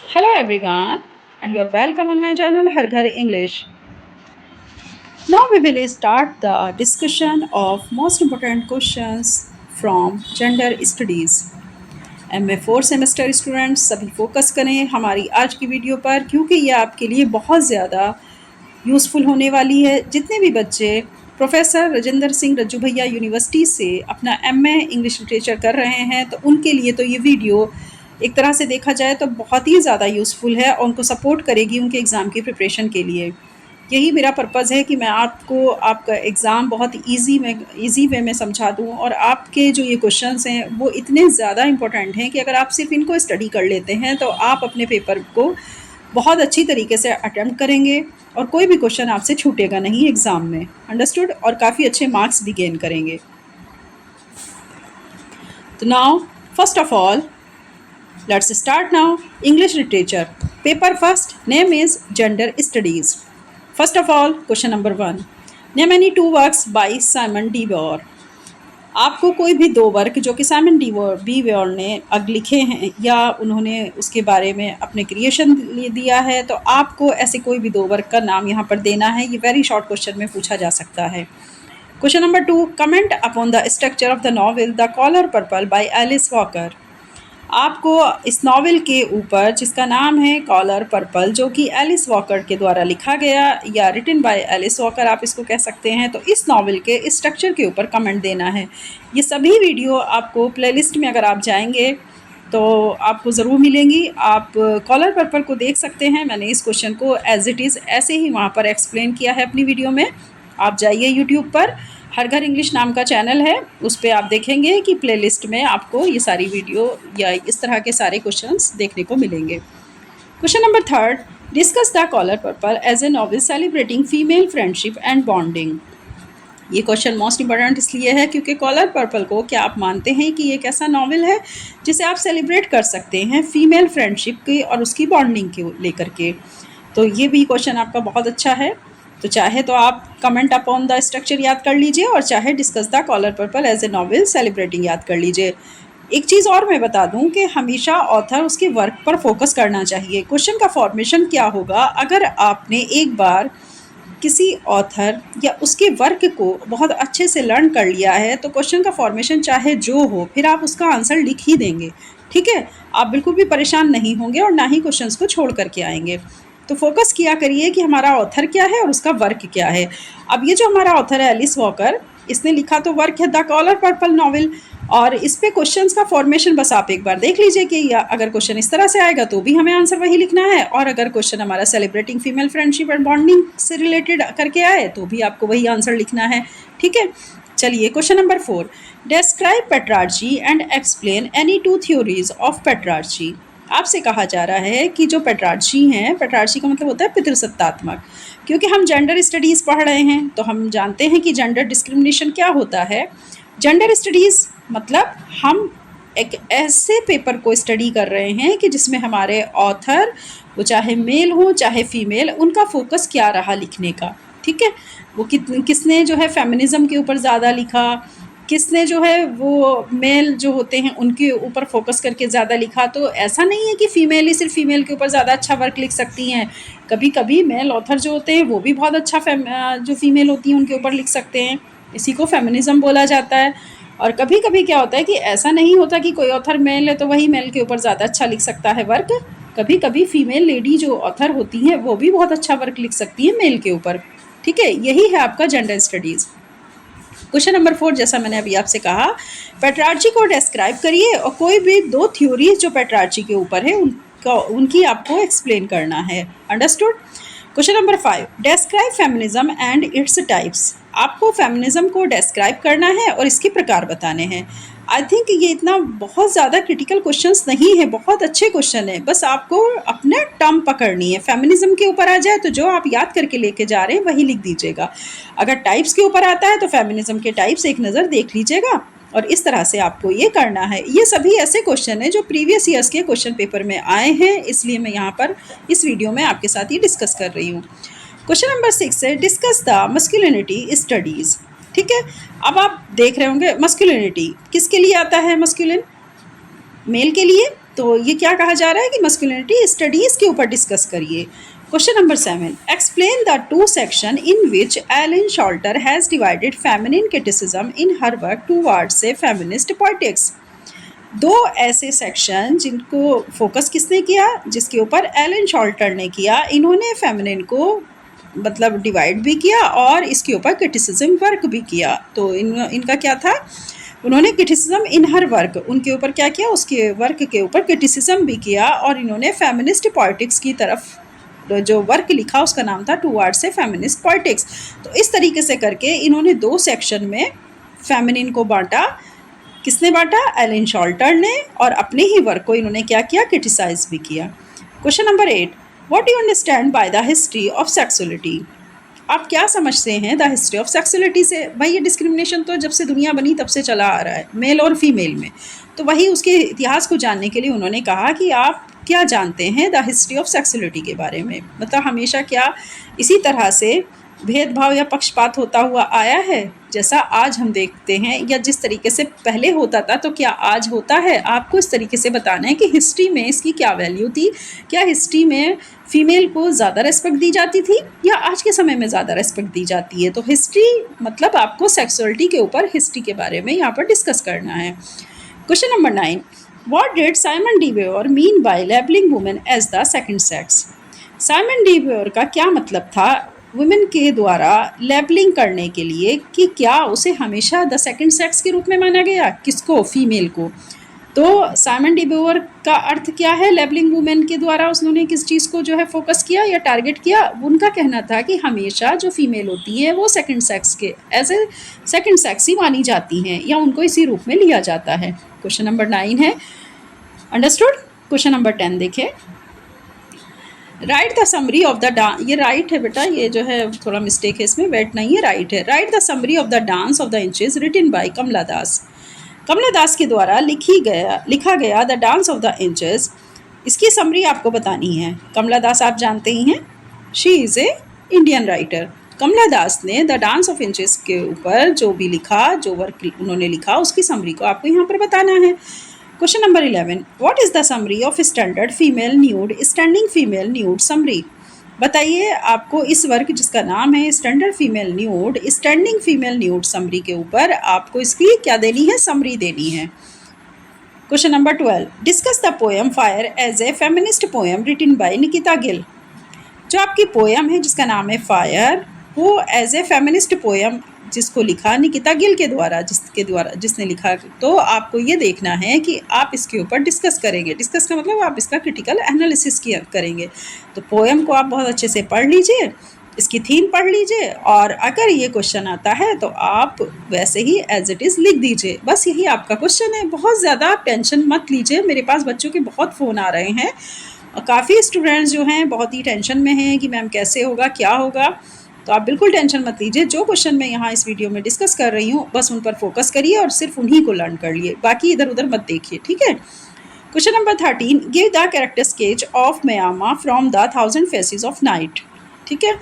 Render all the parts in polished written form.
Hello everyone, and you're welcome on my channel Har Ghar English. Now we will start the discussion of most important questions from gender studies. M A fourth semester students सभी focus करें हमारी आज की video पर, क्योंकि ये आपके लिए बहुत ज़्यादा यूज़फुल होने वाली है। जितने भी बच्चे प्रोफेसर राजेंद्र सिंह रज्जू भैया यूनिवर्सिटी से अपना एमए इंग्लिश लिटरेचर कर रहे हैं, तो उनके लिए तो ये वीडियो एक तरह से देखा जाए तो बहुत ही ज़्यादा यूज़फुल है और उनको सपोर्ट करेगी उनके एग्ज़ाम की प्रिपरेशन के लिए। यही मेरा पर्पज़ है कि मैं आपको आपका एग्ज़ाम बहुत ईज़ी वे में समझा दूँ, और आपके जो ये क्वेश्चंस हैं वो इतने ज़्यादा इम्पोर्टेंट हैं कि अगर आप सिर्फ इनको स्टडी कर लेते हैं तो आप अपने पेपर को बहुत अच्छी तरीके से अटेम्प्ट करेंगे और कोई भी क्वेश्चन आपसे छूटेगा नहीं एग्ज़ाम में। अंडरस्टूड? और काफ़ी अच्छे मार्क्स भी गेन करेंगे। तो now first of all let's start now. English literature paper first. Name is gender studies. First of all, question number 1. Name any two works by Simon de Beauvoir. आपको कोई भी दो वर्क जो कि Simon D beware ने लिखे हैं या उन्होंने उसके बारे में अपने क्रिएशन दिया है, तो आपको ऐसे कोई भी दो वर्क का नाम यहाँ पर देना है। ये वेरी शॉर्ट क्वेश्चन में पूछा जा सकता है। Question number 2. Comment upon the structure of the novel the Colour Purple by Alice Walker. आपको इस नावल के ऊपर, जिसका नाम है कॉलर पर्पल, जो कि एलिस वॉकर के द्वारा लिखा गया या रिटन बाय एलिस वॉकर आप इसको कह सकते हैं, तो इस नावल के इस स्ट्रक्चर के ऊपर कमेंट देना है। ये सभी वीडियो आपको प्लेलिस्ट में अगर आप जाएंगे तो आपको ज़रूर मिलेंगी। आप कॉलर पर्पल को देख सकते हैं। मैंने इस क्वेश्चन को एज इट इज़ ऐसे ही वहाँ पर एक्सप्लेन किया है अपनी वीडियो में। आप जाइए यूट्यूब पर, हर घर इंग्लिश नाम का चैनल है, उस पर आप देखेंगे कि प्लेलिस्ट में आपको ये सारी वीडियो या इस तरह के सारे क्वेश्चंस देखने को मिलेंगे। Question number 3. Discuss the Colour Purple as a novel celebrating female friendship and bonding. ये क्वेश्चन मोस्ट इंपॉर्टेंट इसलिए है क्योंकि कॉलर पर्पल को क्या आप मानते हैं कि एक ऐसा नॉवेल है जिसे आप सेलिब्रेट कर सकते हैं फीमेल फ्रेंडशिप की और उसकी बॉन्डिंग को लेकर के। तो ये भी क्वेश्चन आपका बहुत अच्छा है। तो चाहे तो आप कमेंट अपॉन द स्ट्रक्चर याद कर लीजिए और चाहे discuss the Colour Purple as a novel celebrating याद कर लीजिए। एक चीज़ और मैं बता दूं कि हमेशा ऑथर उसके वर्क पर फोकस करना चाहिए। क्वेश्चन का फॉर्मेशन क्या होगा, अगर आपने एक बार किसी ऑथर या उसके वर्क को बहुत अच्छे से लर्न कर लिया है तो क्वेश्चन का फॉर्मेशन चाहे जो हो, फिर आप उसका आंसर लिख ही देंगे। ठीक है, आप बिल्कुल भी परेशान नहीं होंगे और ना ही क्वेश्चंस को छोड़ करके आएंगे। तो फोकस किया करिए कि हमारा ऑथर क्या है और उसका वर्क क्या है। अब ये जो हमारा ऑथर है एलिस वॉकर, इसने लिखा तो वर्क है द कॉलर पर्पल नॉवेल, और इस पे क्वेश्चंस का फॉर्मेशन बस आप एक बार देख लीजिए कि अगर क्वेश्चन इस तरह से आएगा तो भी हमें आंसर वही लिखना है, और अगर क्वेश्चन हमारा celebrating female friendship and bonding से रिलेटेड करके आए तो भी आपको वही आंसर लिखना है। ठीक है, चलिए question number 4. Describe patriarchy and explain any two theories of patriarchy. आपसे कहा जा रहा है कि जो पेट्रार्ची हैं, पेट्रार्ची का मतलब होता है पितृसत्तात्मक। क्योंकि हम जेंडर स्टडीज़ पढ़ रहे हैं तो हम जानते हैं कि जेंडर डिस्क्रिमिनेशन क्या होता है। जेंडर स्टडीज़ मतलब हम एक ऐसे पेपर को स्टडी कर रहे हैं कि जिसमें हमारे ऑथर, वो चाहे मेल हो चाहे फीमेल, उनका फोकस क्या रहा लिखने का। ठीक है, वो किसने जो है फेमिनिज़म के ऊपर ज़्यादा लिखा, किसने जो है वो मेल जो होते हैं उनके ऊपर फोकस करके ज़्यादा लिखा। तो ऐसा नहीं है कि फ़ीमेल ही सिर्फ फीमेल के ऊपर ज़्यादा अच्छा वर्क लिख सकती हैं। कभी कभी मेल ऑथर जो होते हैं वो भी बहुत अच्छा जो फीमेल होती हैं उनके ऊपर लिख सकते हैं। इसी को फेमिनिज़म बोला जाता है। और कभी कभी क्या होता है कि ऐसा नहीं होता कि कोई ऑथर मेल है तो वही मेल के ऊपर ज़्यादा अच्छा लिख सकता है वर्क। कभी कभी फीमेल लेडी जो ऑथर होती हैं वो भी बहुत अच्छा वर्क लिख सकती है मेल के ऊपर। ठीक है, यही है आपका जेंडर स्टडीज़। क्वेश्चन नंबर 4, जैसा मैंने अभी आपसे कहा, पेट्रार्ची को डिस्क्राइब करिए और कोई भी दो थ्योरीज जो पेट्रार्ची के ऊपर है उनकी आपको एक्सप्लेन करना है। Understood? Question number 5. Describe feminism and its types. आपको फेमिनिज्म को डिस्क्राइब करना है और इसके प्रकार बताने हैं। आई थिंक ये इतना बहुत ज़्यादा क्रिटिकल क्वेश्चंस नहीं है, बहुत अच्छे क्वेश्चन है। बस आपको अपने टर्म पकड़नी है। फेमिनिज्म के ऊपर आ जाए तो जो आप याद करके लेके जा रहे हैं वही लिख दीजिएगा। अगर टाइप्स के ऊपर आता है तो फेमिनिज्म के टाइप्स एक नज़र देख लीजिएगा, और इस तरह से आपको ये करना है। ये सभी ऐसे क्वेश्चन हैं जो प्रीवियस ईयर्स के क्वेश्चन पेपर में आए हैं, इसलिए मैं यहाँ पर इस वीडियो में आपके साथ ये डिस्कस कर रही हूँ। क्वेश्चन नंबर 6 है डिस्कस द मस्कुलिनिटी स्टडीज़. ठीक है, अब आप देख रहे होंगे मस्कुलिनिटी किसके लिए आता है। मस्कुलिन मेल के लिए, तो ये क्या कहा जा रहा है कि मस्कुलिनिटी स्टडीज़ के ऊपर डिस्कस करिए। Question number 7, explain the two section in which Elaine Showalter has divided feminine criticism in her work towards a feminist politics. दो ऐसे सेक्शन जिनको फोकस किसने किया, जिसके ऊपर एलन शॉल्टर ने किया। इन्होंने फेमिनिन को मतलब डिवाइड भी किया और इसके ऊपर क्रिटिसिज्म वर्क भी किया। तो इनका क्या था, उन्होंने क्रिटिसिज्म इन हर वर्क, उनके ऊपर क्या किया, उसके वर्क के ऊपर क्रिटिसिज्म भी किया। और इन्होंने फेमिनिस्ट पॉलिटिक्स की तरफ जो वर्क लिखा उसका नाम था टूवर्ड्स ए फेमिनिस्ट पॉलिटिक्स। तो इस तरीके से करके इन्होंने दो सेक्शन में फेमिनिन को बांटा। किसने बांटा, एलन शॉल्टर ने, और अपने ही वर्क को इन्होंने क्या किया, क्रिटिसाइज भी किया। Question number 8, what do you understand by the history of sexuality. आप क्या समझते हैं द हिस्ट्री ऑफ सेक्सुअलिटी से। भाई ये डिस्क्रिमिनेशन तो जब से दुनिया बनी तब से चला आ रहा है, मेल और फीमेल में। तो वही उसके इतिहास को जानने के लिए उन्होंने कहा कि आप क्या जानते हैं द हिस्ट्री ऑफ सेक्सुअलिटी के बारे में। मतलब हमेशा क्या इसी तरह से भेदभाव या पक्षपात होता हुआ आया है जैसा आज हम देखते हैं, या जिस तरीके से पहले होता था तो क्या आज होता है। आपको इस तरीके से बताना है कि हिस्ट्री में इसकी क्या वैल्यू थी, क्या हिस्ट्री में फीमेल को ज़्यादा रेस्पेक्ट दी जाती थी या आज के समय में ज़्यादा रेस्पेक्ट दी जाती है। तो हिस्ट्री मतलब आपको सेक्सुअलिटी के ऊपर हिस्ट्री के बारे में यहाँ पर डिस्कस करना है। Question number 9, what did Simone de Beauvoir mean by labelling women as the second sex. Simone de Beauvoir का क्या मतलब था वुमेन के द्वारा लेबलिंग करने के लिए, कि क्या उसे हमेशा द सेकंड सेक्स के रूप में माना गया, किसको, फीमेल को। तो साइमन डी वेवर का अर्थ क्या है, लेबलिंग वुमेन के द्वारा उन्होंने किस चीज़ को जो है फोकस किया या टारगेट किया। उनका कहना था कि हमेशा जो फीमेल होती है वो सेकंड सेक्स के एज ए सेकंड सेक्स ही मानी जाती हैं या उनको इसी रूप में लिया जाता है। क्वेश्चन नंबर 9 है, अंडरस्टूड। क्वेश्चन नंबर 10 देखिए, right the summary of the dance. ये राइट है बेटा, ये जो है थोड़ा मिस्टेक है इसमें, वेट नहीं है, राइट है। Write the summary of the dance of the eunuchs written by Kamala Das. Kamala Das के द्वारा लिखा गया the dance of the eunuchs, इसकी समरी आपको बतानी है। कमला दास आप जानते ही हैं, she is a Indian writer. Kamala Das ने द डांस ऑफ इंचेस के ऊपर जो भी लिखा, जो वर्क उन्होंने लिखा, उसकी समरी को आपको यहाँ पर बताना है। Question number 11, what is the summary of standard female nude standing female nude summary. बताइए आपको इस वर्क जिसका नाम है standard female nude standing female nude summary के ऊपर आपको इसकी क्या देनी है, समरी देनी है। Question number 12, discuss the poem Fire as a feminist poem written by Nikita Gill. जो आपकी पोएम है जिसका नाम है फायर, वो एज ए फेमिनिस्ट पोएम जिसको लिखा निकिता गिल के द्वारा, जिसने लिखा। तो आपको ये देखना है कि आप इसके ऊपर डिस्कस करेंगे। डिस्कस का मतलब आप इसका क्रिटिकल एनालिसिस करेंगे। तो पोएम को आप बहुत अच्छे से पढ़ लीजिए, इसकी थीम पढ़ लीजिए, और अगर ये क्वेश्चन आता है तो आप वैसे ही एज इट इज़ लिख दीजिए। बस यही आपका क्वेश्चन है। बहुत ज़्यादा टेंशन मत लीजिए। मेरे पास बच्चों के बहुत फ़ोन आ रहे हैं और काफ़ी स्टूडेंट्स जो हैं बहुत ही टेंशन में हैं कि मैम कैसे होगा, क्या होगा। तो आप बिल्कुल टेंशन मत लीजिए। जो क्वेश्चन मैं यहाँ इस वीडियो में डिस्कस कर रही हूँ बस उन पर फोकस करिए और सिर्फ उन्हीं को लर्न कर लिए, बाकी इधर उधर मत देखिए, ठीक है। Question number 13, give the character sketch of Myanmar from the 1000 faces of night. ठीक है,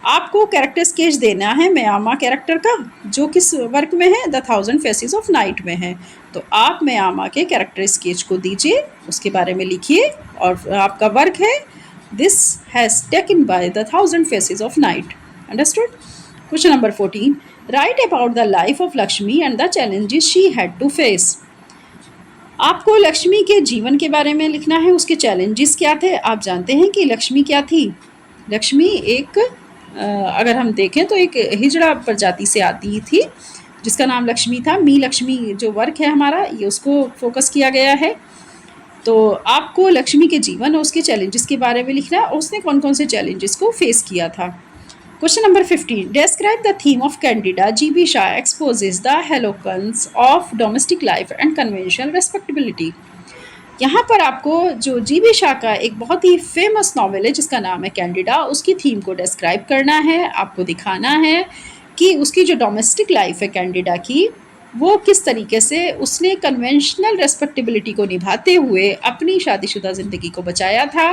आपको कैरेक्टर स्केच देना है म्यामा कैरेक्टर का, जो किस वर्क में है, द 1000 फेसेस ऑफ नाइट में है। तो आप म्यामा के कैरेक्टर स्केच को दीजिए, उसके बारे में लिखिए, और आपका वर्क है this has taken by the 1000 faces of night. Understood? Question number 14. Write about the life of Lakshmi and the challenges she had to face. आपको लक्ष्मी के जीवन के बारे में लिखना है, उसके चैलेंजेस क्या थे। आप जानते हैं कि लक्ष्मी क्या थी। लक्ष्मी एक अगर हम देखें तो एक हिजड़ा प्रजाति से आती थी जिसका नाम लक्ष्मी था। मी लक्ष्मी जो वर्क है हमारा, ये उसको फोकस किया गया है। तो आपको लक्ष्मी के जीवन और उसके चैलेंजेस के बारे में लिखना है, और उसने कौन कौन से चैलेंजेस को फेस किया था। Question number 15. Describe the theme of Candida. G.B. Shah exposes the halocons of domestic life and conventional respectability. यहाँ पर आपको जो G.B. शाह का एक बहुत ही फेमस नॉवेल है जिसका नाम है कैंडिडा, उसकी थीम को डिस्क्राइब करना है। आपको दिखाना है कि उसकी जो डोमेस्टिक लाइफ है कैंडिडा की, वो किस तरीके से उसने कन्वेंशनल रेस्पेक्टेबिलिटी को निभाते हुए अपनी शादीशुदा ज़िंदगी को बचाया था।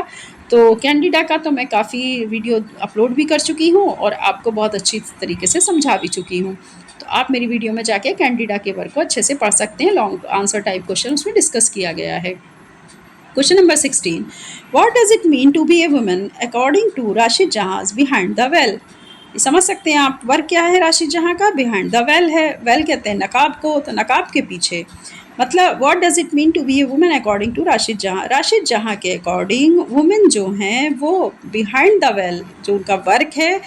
तो कैंडिडा का तो मैं काफ़ी वीडियो अपलोड भी कर चुकी हूँ और आपको बहुत अच्छी तरीके से समझा भी चुकी हूँ। तो आप मेरी वीडियो में जाके कैंडिडा के वर्क को अच्छे से पढ़ सकते हैं। लॉन्ग आंसर टाइप क्वेश्चन उसमें डिस्कस किया गया है। Question number 16. What does it mean to be a woman according to Rashid Jahan's Behind the Veil? ये समझ सकते हैं आप, वर्क क्या है राशिद जहाँ का? बिहाइंड द वेल है। वेल कहते हैं नकाब को, तो नकाब के पीछे। मतलब what does it mean to be a women according to Rashid Jahan? Rashid जहाँ के अकॉर्डिंग वुमेन जो हैं वो बिहाइंड द वेल, जो उनका वर्क है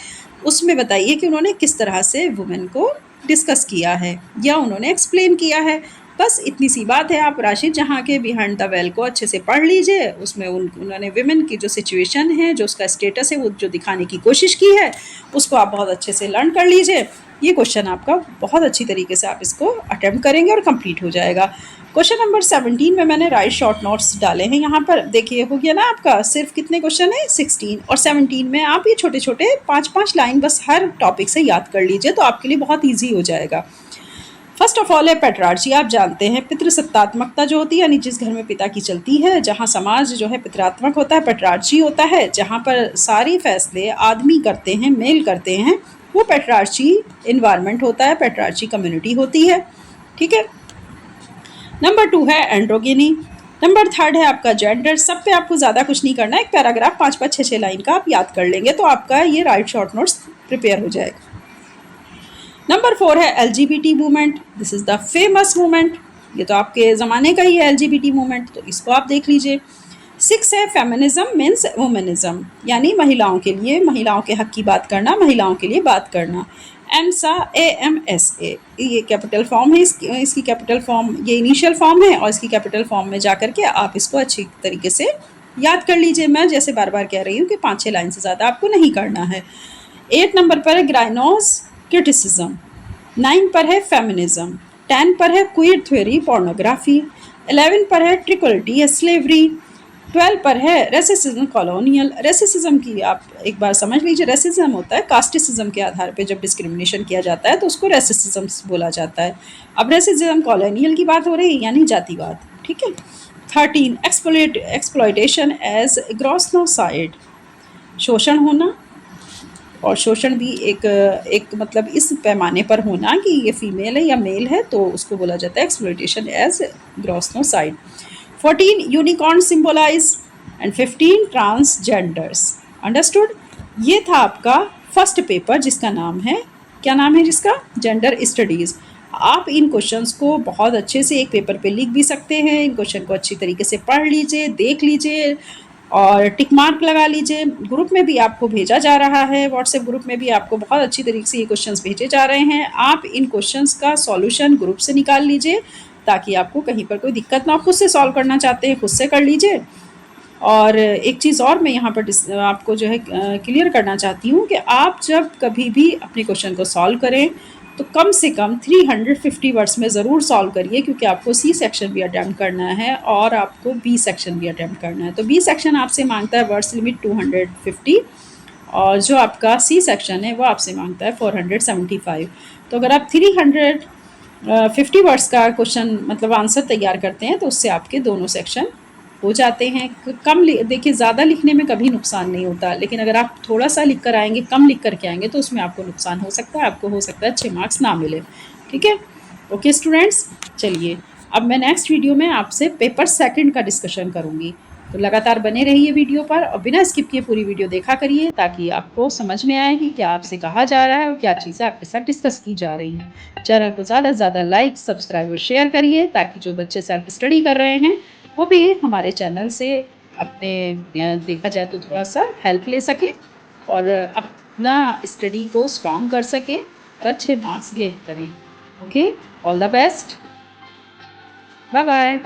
उसमें बताइए कि उन्होंने किस तरह से वुमेन को डिस्कस किया है या उन्होंने एक्सप्लेन किया है। बस इतनी सी बात है। आप राशिद जहाँ के बिहाइंड द वेल को अच्छे से पढ़ लीजिए। उसमें उन्होंने विमेन की जो सिचुएशन है, जो उसका स्टेटस है, वो जो दिखाने की कोशिश की है, उसको आप बहुत अच्छे से लर्न कर लीजिए। ये क्वेश्चन आपका बहुत अच्छी तरीके से आप इसको अटेम्प्ट करेंगे और कंप्लीट हो जाएगा। क्वेश्चन नंबर 17 में मैंने राइट शॉर्ट नोट्स डाले हैं। यहाँ पर देखिए, हो गया ना आपका सिर्फ कितने क्वेश्चन है? 16 और 17 में आप ये छोटे छोटे 5-5 लाइन बस हर टॉपिक से याद कर लीजिए, तो आपके लिए बहुत ईजी हो जाएगा। फर्स्ट ऑफ ऑल है पेट्रार्ची। आप जानते हैं पितृसत्तात्मकता जो होती है, यानी जिस घर में पिता की चलती है, जहाँ समाज जो है पितरात्मक होता है, पेट्रार्ची होता है, जहाँ पर सारे फैसले आदमी करते हैं, मेल करते हैं, वो पेट्रार्ची इन्वायरमेंट होता है, पेट्रार्ची कम्युनिटी होती है। ठीक है। नंबर 2 है एंड्रोगिनी। नंबर 3 है आपका जेंडर। सब पे आपको ज़्यादा कुछ नहीं करना है, एक पैराग्राफ 5-5, 6-6 लाइन का आप याद कर लेंगे तो आपका ये राइट शॉर्ट नोट्स प्रिपेयर हो जाएगा। नंबर 4 है LGBT movement. This is the famous movement, ये तो आपके ज़माने का ही है LGBT मूवमेंट, तो इसको आप देख लीजिए। 6 है फेमिनिज्म मीन्स वुमेनिज्म, यानी महिलाओं के लिए, महिलाओं के हक की बात करना, महिलाओं के लिए बात करना। एमसा AMSA, ये कैपिटल फॉर्म है, इसकी कैपिटल फॉर्म, ये इनिशियल फॉर्म है और इसकी कैपिटल फॉर्म में जा कर के आप इसको अच्छी तरीके से याद कर लीजिए। मैं जैसे बार बार कह रही हूँ कि 5-6 लाइन से ज़्यादा आपको नहीं करना है। 8 नंबर पर है ग्राइनोज क्रिटिसिज्म। 9 पर है फेमिनिज्म। 10 पर है क्वीर थ्योरी पोर्नोग्राफी। 11 पर है ट्रिकोलिटी स्लेवरी। 12 पर है रेसिज्म कॉलोनियल। रेसिज्म की आप एक बार समझ लीजिए, रेसिज्म होता है कास्टिसिज्म के आधार पे जब डिस्क्रिमिनेशन किया जाता है तो उसको रेसिज्म बोला जाता है। अब रेसिज्म कॉलोनियल की बात हो रही है, यानी जातिवाद। ठीक है। 13 एक्सप्लॉयटेशन एज ग्रॉसनोसाइड, शोषण होना, और शोषण भी एक मतलब इस पैमाने पर होना कि ये फीमेल है या मेल है, तो उसको बोला जाता है एक्सप्लॉयटेशन एज ग्रॉसनोसाइड। 14 unicorn symbolise and 15 transgenders. Understood? ये था आपका फर्स्ट पेपर जिसका नाम है, क्या नाम है जिसका? Gender studies. आप इन क्वेश्चंस को बहुत अच्छे से एक पेपर पे लिख भी सकते हैं। इन क्वेश्चन को अच्छी तरीके से पढ़ लीजिए, देख लीजिए और टिक मार्क लगा लीजिए। ग्रुप में भी आपको भेजा जा रहा है, व्हाट्सएप ग्रुप में भी आपको बहुत अच्छी तरीके से ये क्वेश्चंस भेजे जा रहे हैं। आप इन क्वेश्चंस का सॉल्यूशन ग्रुप से निकाल लीजिए ताकि आपको कहीं पर कोई दिक्कत ना हो। खुद से सॉल्व करना चाहते हैं खुद से कर लीजिए। और एक चीज़ और मैं यहाँ पर आपको जो है क्लियर करना चाहती हूँ कि आप जब कभी भी अपने क्वेश्चन को सॉल्व करें तो कम से कम 350 वर्ड्स में ज़रूर सॉल्व करिए, क्योंकि आपको सी सेक्शन भी अटैम्प्ट करना है और आपको बी सेक्शन भी अटैम्प्ट करना है। तो बी सेक्शन आपसे मांगता है वर्ड्स लिमिट 250 और जो आपका सी सेक्शन है वो आपसे मांगता है 475। तो अगर आप 350 वर्ड्स का क्वेश्चन मतलब आंसर तैयार करते हैं तो उससे आपके दोनों सेक्शन हो जाते हैं। कम देखिए, ज़्यादा लिखने में कभी नुकसान नहीं होता, लेकिन अगर आप थोड़ा सा लिख कर आएंगे, कम लिख कर के आएंगे, तो उसमें आपको नुकसान हो सकता है, आपको हो सकता है अच्छे मार्क्स ना मिले। ठीक है। ओके स्टूडेंट्स, चलिए अब मैं नेक्स्ट वीडियो में आपसे पेपर सेकंड का डिस्कशन करूँगी, तो लगातार बने रहिए वीडियो पर और बिना स्किप किए पूरी वीडियो देखा करिए ताकि आपको समझ में आए कि क्या आपसे कहा जा रहा है और क्या चीज़ें आपके साथ डिस्कस की जा रही हैं। चैनल को ज़्यादा से ज़्यादा लाइक, सब्सक्राइब और शेयर करिए ताकि जो बच्चे सेल्फ स्टडी कर रहे हैं वो भी हमारे चैनल से अपने देखा जाए तो थोड़ा सा हेल्प ले सके और अपना स्टडी को स्ट्रॉन्ग कर सके और अच्छे मार्क्स गेन करें। Okay, all the best, bye bye.